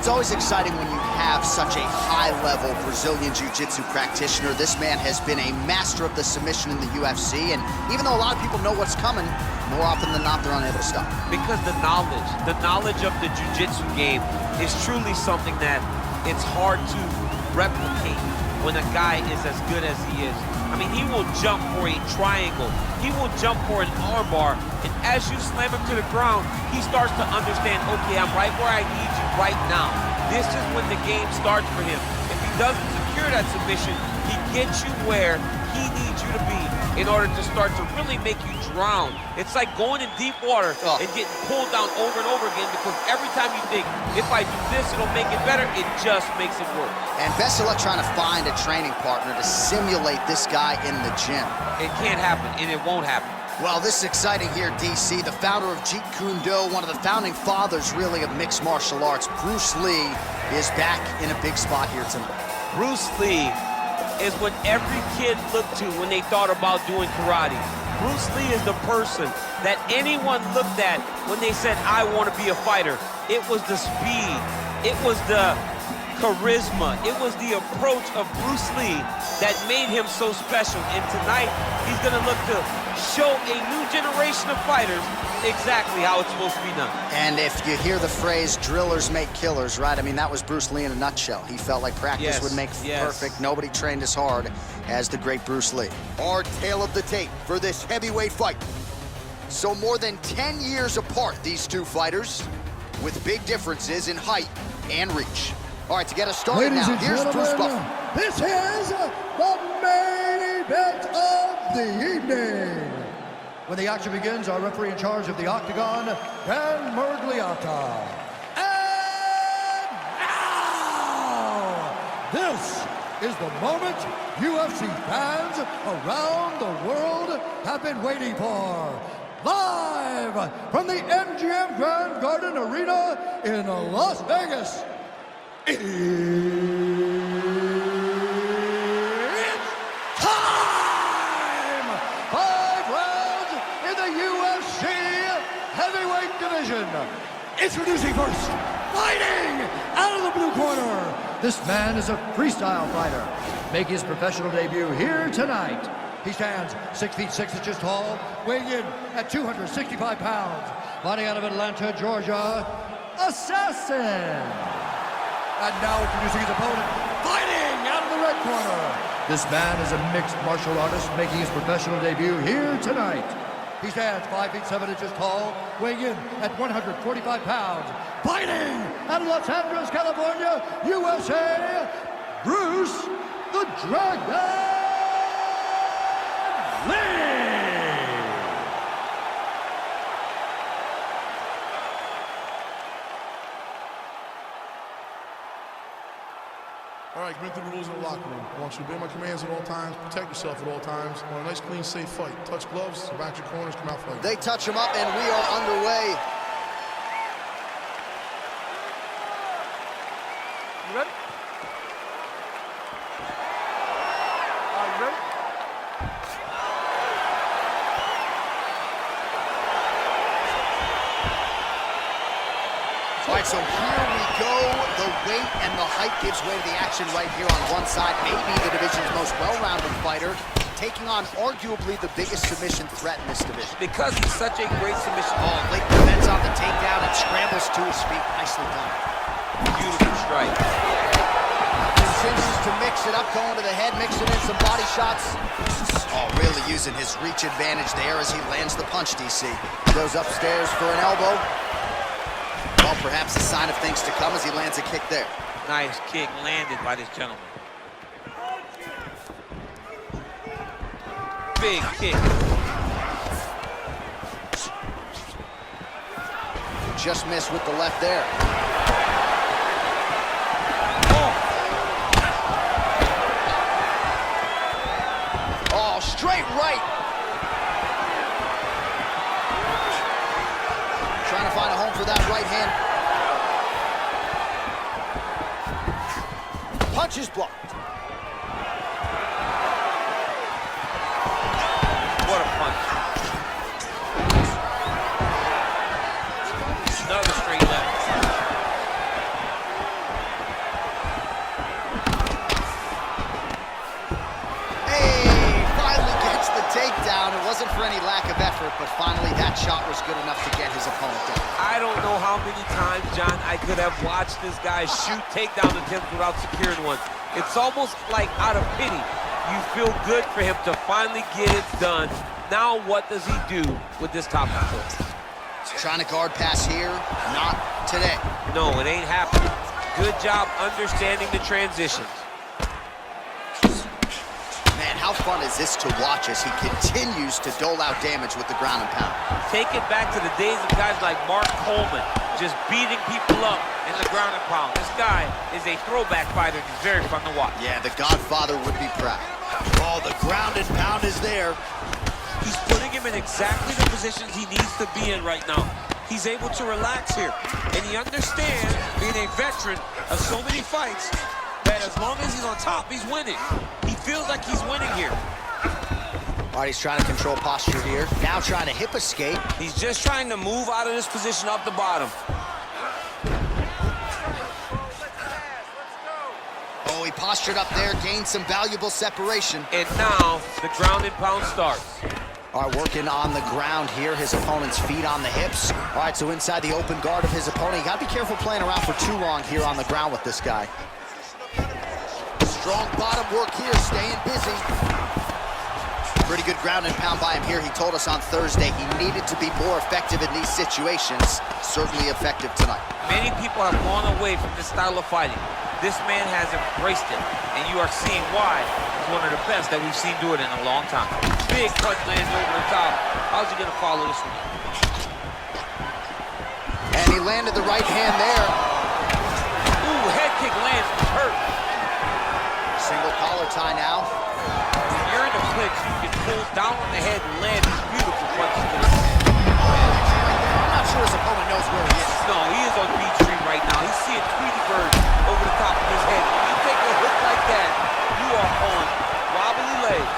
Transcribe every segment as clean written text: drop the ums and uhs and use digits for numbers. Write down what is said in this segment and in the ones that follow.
it's always exciting when you have such a high-level Brazilian Jiu-Jitsu practitioner. This man has been a master of the submission in the UFC, and even though a lot of people know what's coming, more often than not, they're unable to stop. Because the knowledge of the Jiu-Jitsu game is truly something that it's hard to replicate when a guy is as good as he is. I mean, he will jump for a triangle. He will jump for an armbar. And as you slam him to the ground, he starts to understand, okay, I'm right where I need you right now. This is when the game starts for him. If he doesn't secure that submission, he gets you where he needs you to be in order to start to really make you drown. It's like going in deep water and getting pulled down over and over again, because every time you think, if I do this, it'll make it better, it just makes it worse. And best of luck trying to find a training partner to simulate this guy in the gym. It can't happen, and it won't happen. Well, this is exciting here, DC. The founder of Jeet Kune Do, one of the founding fathers, really, of mixed martial arts, Bruce Lee, is back in a big spot here tonight. Bruce Lee is what every kid looked to when they thought about doing karate. Bruce Lee is the person that anyone looked at when they said, I want to be a fighter. It was the speed, it was the charisma, it was the approach of Bruce Lee that made him so special. And tonight, he's going to look to show a new generation of fighters exactly how it's supposed to be done. And if you hear the phrase, drillers make killers, right? I mean, that was Bruce Lee in a nutshell. He felt like practice would make perfect. Nobody trained as hard as the great Bruce Lee. Our tale of the tape for this heavyweight fight. So more than 10 years apart, these two fighters, with big differences in height and reach. All right, to get us started now, here's Bruce Buffer. This is the main event of the evening. When the action begins, our referee in charge of the Octagon, Dan Mergliata. And now, this is the moment UFC fans around the world have been waiting for. Live from the MGM Grand Garden Arena in Las Vegas. It's time! 5 rounds in the UFC heavyweight division. Introducing first, fighting out of the blue corner. This man is a freestyle fighter, making his professional debut here tonight. He stands 6 feet 6 inches tall, weighing in at 265 pounds. Fighting out of Atlanta, Georgia, Assassin. And now introducing his opponent, fighting out of the red corner. This man is a mixed martial artist making his professional debut here tonight. He stands 5 feet 7 inches tall, weighing in at 145 pounds. Fighting out of Los Angeles, California, USA, Bruce the Dragon Lee. All right, commit to the rules in the locker room. I want you to obey my commands at all times, protect yourself at all times. I want a nice, clean, safe fight. Touch gloves, back your corners, come out fighting. They touch him up, and we are underway. You ready? Are you ready? All right, so here we go. The weight and the height gives way to the action right here on one side. Maybe the division's most well-rounded fighter, taking on arguably the biggest submission threat in this division. Because he's such a great submission. Oh, late defense on the takedown and scrambles to his feet. Nicely done. Beautiful strike. Continues to mix it up, going to the head, mixing in some body shots. Oh, really using his reach advantage there as he lands the punch, DC. Goes upstairs for an elbow. Well, perhaps a sign of things to come as he lands a kick there. Nice kick landed by this gentleman. Big kick. Just missed with the left there. Oh, straight right. Trying to find a home for that right hand. Punch is blocked. What a punch. Another straight left. effort, but finally that shot was good enough to get his opponent down. I don't know how many times, John, I could have watched this guy shoot takedown attempts without securing one. It's almost like out of pity. You feel good for him to finally get it done. Now what does he do with this top control? Trying to guard pass here, not today. No, it ain't happening. Good job understanding the transitions. Man, how fun is this to watch as he continues to dole out damage with the ground and pound? Take it back to the days of guys like Mark Coleman, just beating people up in the ground and pound. This guy is a throwback fighter. He's very fun to watch. Yeah, the Godfather would be proud. Oh, the ground and pound is there. He's putting him in exactly the positions he needs to be in right now. He's able to relax here, and he understands, being a veteran of so many fights, that as long as he's on top, he's winning. He feels like he's winning here. All right, he's trying to control posture here. Now trying to hip escape. He's just trying to move out of this position off the bottom. Oh, he postured up there, gained some valuable separation. And now the ground and pound starts. All right, working on the ground here. His opponent's feet on the hips. All right, so inside the open guard of his opponent. You gotta be careful playing around for too long here on the ground with this guy. Strong bottom work here, staying busy. Pretty good ground and pound by him here. He told us on Thursday he needed to be more effective in these situations. Certainly effective tonight. Many people have gone away from this style of fighting. This man has embraced it, and you are seeing why he's one of the best that we've seen do it in a long time. Big punch lands over the top. How's he gonna follow this one? And he landed the right hand there. Ooh, head kick lands, hurt. Single collar tie now. When you're in a clinch, you can pull down on the head and land these beautiful punches to the head. I'm not sure his opponent knows where he is. No, he is on Beach Street right now. He's seeing Tweety Bird over the top of his head. When you take a hook like that, you are on wobbly legs.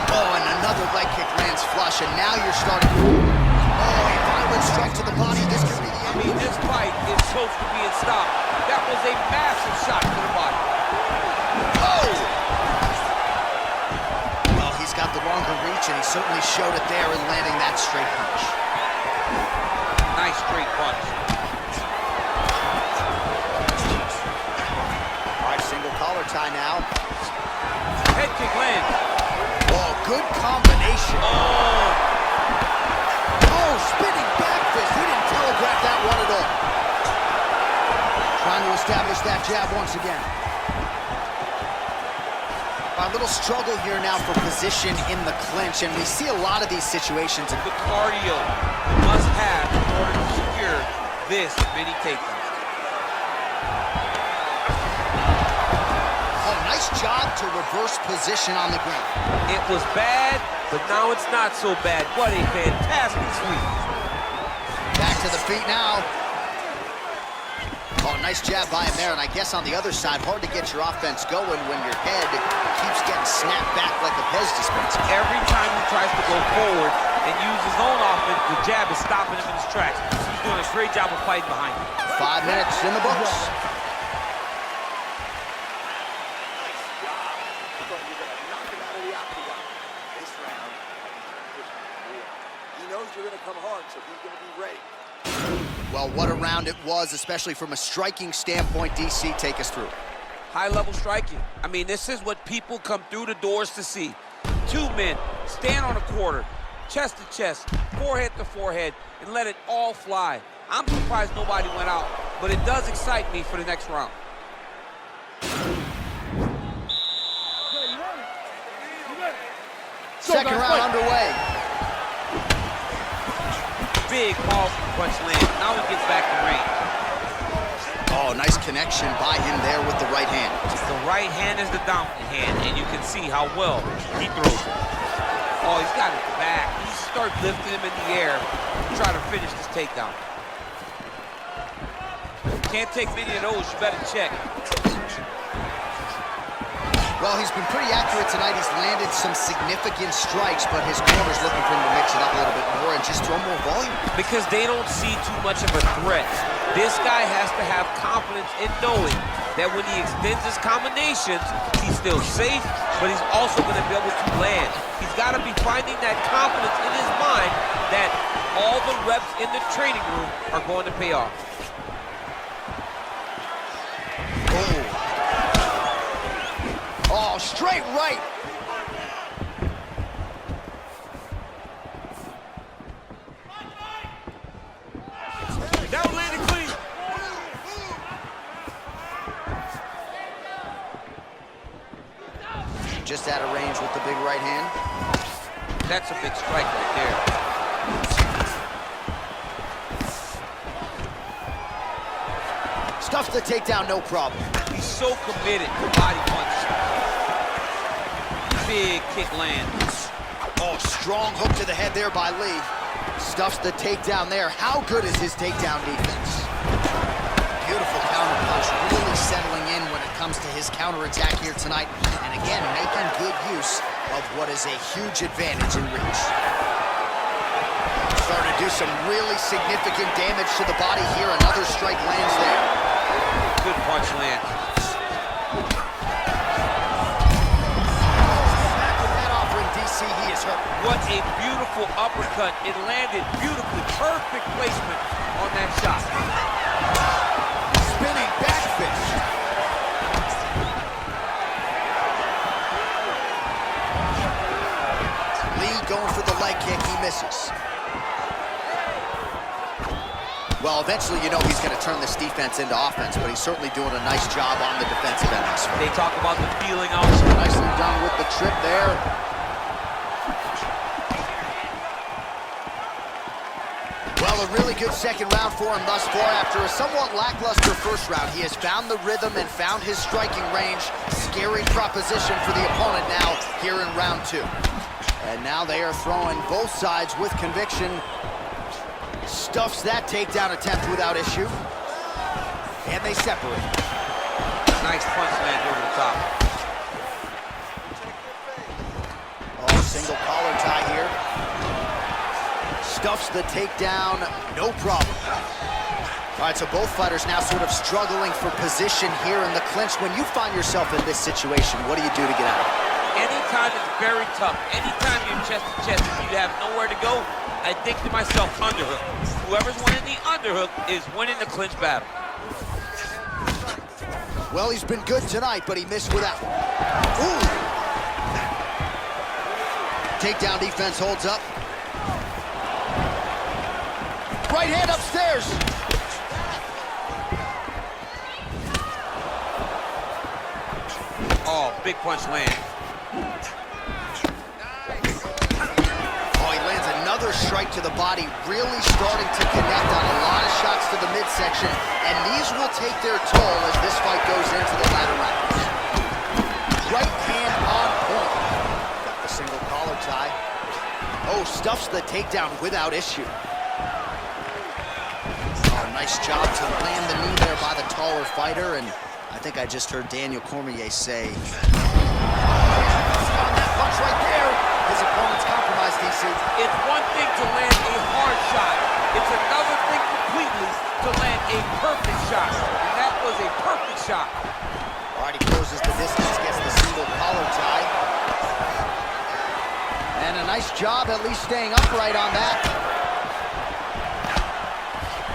Oh, and another leg kick lands flush, and now you're starting. Oh, a violent strike to the body. This could be the end. I mean, this fight is close to being stopped. That was a massive shot to the body. Oh! Well, he's got the longer reach, and he certainly showed it there in landing that straight punch. Nice straight punch. All right, single collar tie now. Head kick lands. Oh, good combination. Oh! Oh, spinning back fist. He didn't telegraph that one at all. Trying to establish that jab once again. A little struggle here now for position in the clinch, and we see a lot of these situations. The cardio you must have in order to secure this many takedowns. Oh, nice job to reverse position on the ground. It was bad, but now it's not so bad. What a fantastic sweep. Back to the feet now. Oh, nice jab by him there, and I guess on the other side, hard to get your offense going when your head keeps getting snapped back like a Pez dispenser. Every time he tries to go forward and use his own offense, the jab is stopping him in his tracks. He's doing a great job of fighting behind him. 5 minutes in the books. He knows you're going to come hard, so he's going to be ready. Well, what a round it was, especially from a striking standpoint. DC, take us through. High-level striking. I mean, this is what people come through the doors to see. Two men stand on a quarter, chest to chest, forehead to forehead, and let it all fly. I'm surprised nobody went out, but it does excite me for the next round. Second round underway. Big powerful punch lands. Now he gets back to range. Oh, nice connection by him there with the right hand. The right hand is the dominant hand, and you can see how well he throws it. Oh, he's got it back. He starts lifting him in the air to try to finish this takedown. Can't take many of those, you better check. Well, he's been pretty accurate tonight. He's landed some significant strikes, but his corner's looking for him to mix it up a little bit more and just throw more volume. Because they don't see too much of a threat. This guy has to have confidence in knowing that when he extends his combinations, he's still safe, but he's also going to be able to land. He's got to be finding that confidence in his mind that all the reps in the training room are going to pay off. Oh, straight right. That one landed clean. Just out of range with the big right hand. That's a big strike right there. Stuffs the takedown, no problem. He's so committed to body punch. Big kick land. Oh, strong hook to the head there by Lee. Stuffs the takedown there. How good is his takedown defense? Beautiful counter punch, really settling in when it comes to his counterattack here tonight. And again, making good use of what is a huge advantage in reach. Starting to do some really significant damage to the body here. Another strike lands there. Good punch land. He is hurt. What a beautiful uppercut. It landed beautifully. Perfect placement on that shot. Spinning back fist. Lee going for the leg kick. He misses. Well, eventually, you know he's going to turn this defense into offense, but he's certainly doing a nice job on the defensive end. They talk about the feeling also. Nicely done with the trip there. Well, a really good second round for him thus far. After a somewhat lackluster first round, he has found the rhythm and found his striking range. Scary proposition for the opponent now here in round two. And now they are throwing both sides with conviction. Stuffs that takedown attempt without issue. And they separate. Nice punch land over the top. Oh, single collar tie here. Stuffs the takedown, no problem. All right, so both fighters now sort of struggling for position here in the clinch. When you find yourself in this situation, what do you do to get out? Anytime it's very tough, anytime you're chest to chest and you have nowhere to go, I think to myself, underhook. Whoever's winning the underhook is winning the clinch battle. Well, he's been good tonight, but he missed with that one. Ooh! Takedown defense holds up. Right hand upstairs. Oh, big punch land. Oh, he lands another strike to the body, really starting to connect on a lot of shots to the midsection, and these will take their toll as this fight goes into the latter rounds. Right hand on point. Got the single collar tie. Oh, stuffs the takedown without issue. Nice job to land the knee there by the taller fighter, and I think I just heard Daniel Cormier say, on that punch right there, his opponent's compromised, DC. It's one thing to land a hard shot. It's another thing completely to land a perfect shot. And that was a perfect shot. All right, he closes the distance, gets the single collar tie. And a nice job at least staying upright on that.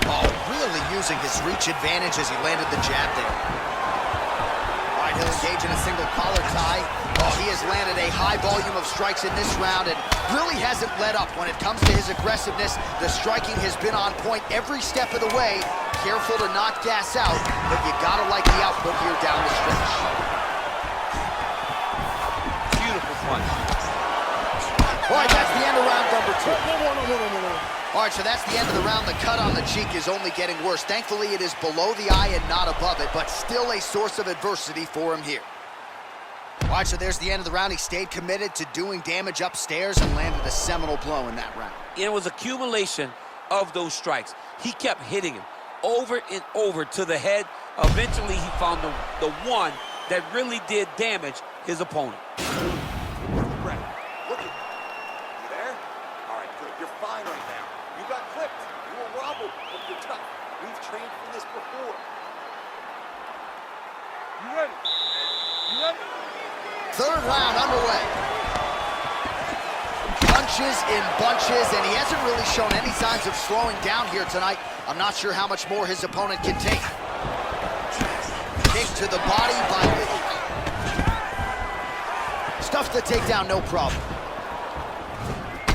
Oh, really using his reach advantage as he landed the jab there. All right, he'll engage in a single collar tie. Oh, he has landed a high volume of strikes in this round and really hasn't let up when it comes to his aggressiveness. The striking has been on point every step of the way. Careful to not gas out, but you gotta like the output here down the stretch. Beautiful punch. All right, that's the end of round number two. All right, so that's the end of the round. The cut on the cheek is only getting worse. Thankfully, it is below the eye and not above it, but still a source of adversity for him here. All right, so there's the end of the round. He stayed committed to doing damage upstairs and landed a seminal blow in that round. It was accumulation of those strikes. He kept hitting him over and over to the head. Eventually, he found the one that really did damage, his opponent. Right. Look at you there? All right, good. You're fine right now. You got clipped. You were wobbled, but you're tough. We've trained for this before. You ready? You ready? Third round underway. Punches in bunches, and he hasn't really shown any signs of slowing down here tonight. I'm not sure how much more his opponent can take. Kick to the body by Lee. Stuffs the takedown, no problem.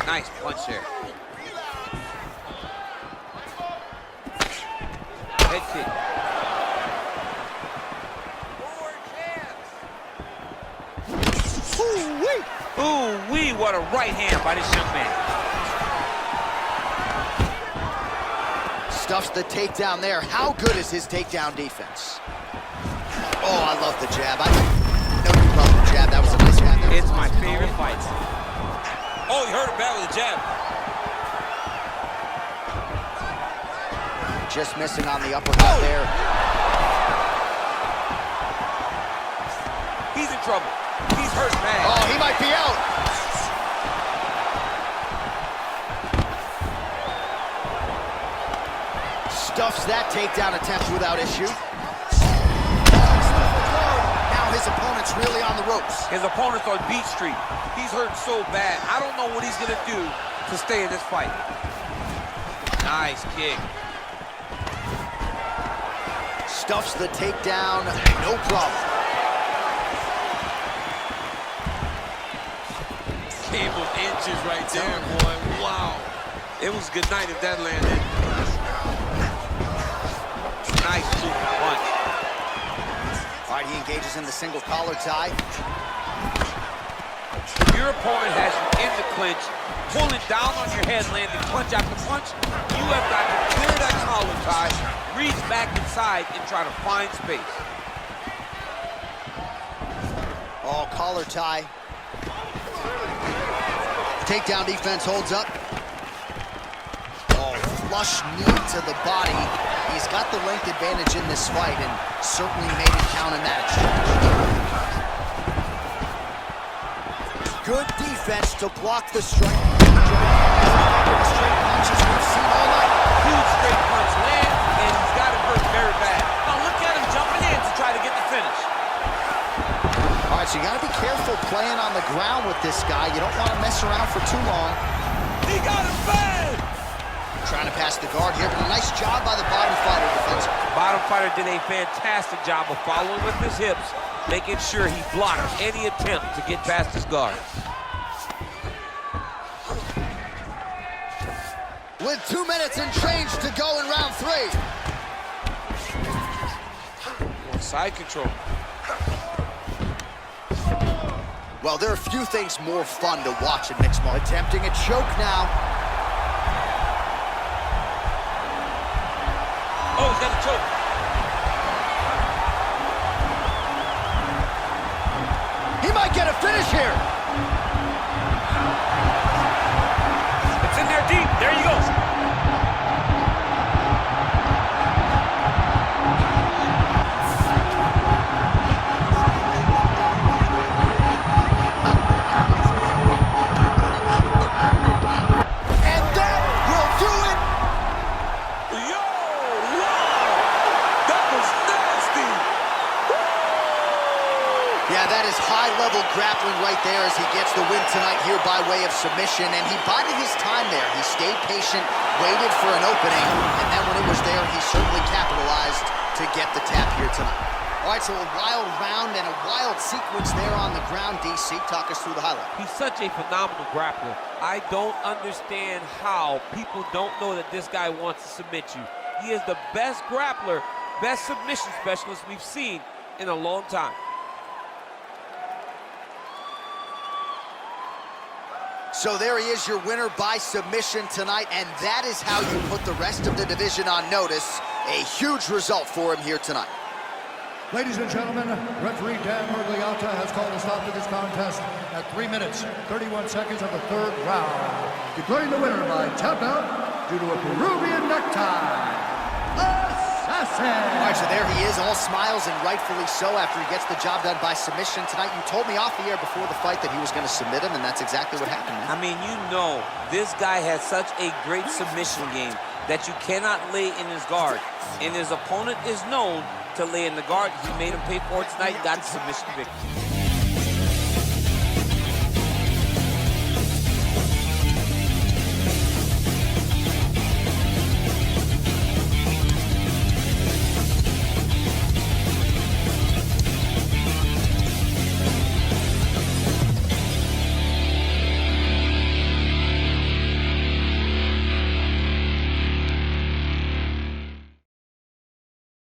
Nice punch there. Head kick. Ooh-wee! Ooh-wee, what a right hand by this young man. Stuffs the takedown there. How good is his takedown defense? Oh, I love the jab. I know you love the jab. That was a nice jab. It's my favorite fight. Oh, he hurt him bad with the jab. Just missing on the uppercut there. He's in trouble. He's hurt bad. Oh, he might be out. Stuffs that takedown attempt without issue. Now his opponent's really on the ropes. His opponent's on Beat Street. He's hurt so bad. I don't know what he's gonna do to stay in this fight. Nice kick. Stuffs the takedown, no problem. Came with inches right there, boy. Wow. It was good night if that landed. Nice super punch. All right, he engages in the single collar tie. If your opponent has you in the clinch, pulling down on your head, landing punch after punch, you have got to clear that collar tie, reach back inside, and try to find space. Oh, collar tie. Takedown defense holds up. Oh, flush knee to the body. He's got the length advantage in this fight and certainly made it count in that exchange. Good defense to block the strike. Straight punches we've seen all night. Huge straight punch lands, and he's got him hurt very bad. Now look at him jumping in to try to get the finish. All right, so you got to be careful playing on the ground with this guy. You don't want to mess around for too long. He got him bad! Trying to pass the guard here, but a nice job by the bottom fighter defense. Bottom fighter did a fantastic job of following with his hips, making sure he blocked any attempt to get past his guard. With 2 minutes and change to go in round 3. Side control. Well, there are few things more fun to watch in mixed martial arts. Attempting a choke now. Oh, he's got a choke. He might get a finish here. It's in there deep. There you go. High-level grappling right there as he gets the win tonight here by way of submission, and he bided his time there. He stayed patient, waited for an opening, and then when it was there, he certainly capitalized to get the tap here tonight. All right, so a wild round and a wild sequence there on the ground. DC, talk us through the highlight. He's such a phenomenal grappler. I don't understand how people don't know that this guy wants to submit you. He is the best grappler, best submission specialist we've seen in a long time. So there he is, your winner by submission tonight, and that is how you put the rest of the division on notice. A huge result for him here tonight. Ladies and gentlemen, referee Dan Mergliata has called a stop to this contest at 3 minutes, 31 seconds of the third round, declaring the winner by tap out due to a Peruvian necktie, Assassin! classic. All right, so there he is, all smiles and rightfully so after he gets the job done by submission tonight. You told me off the air before the fight that he was going to submit him, and that's exactly what happened, man. I mean, you know, this guy has such a great submission game that you cannot lay in his guard. And his opponent is known to lay in the guard. He made him pay for it tonight, got the submission victory.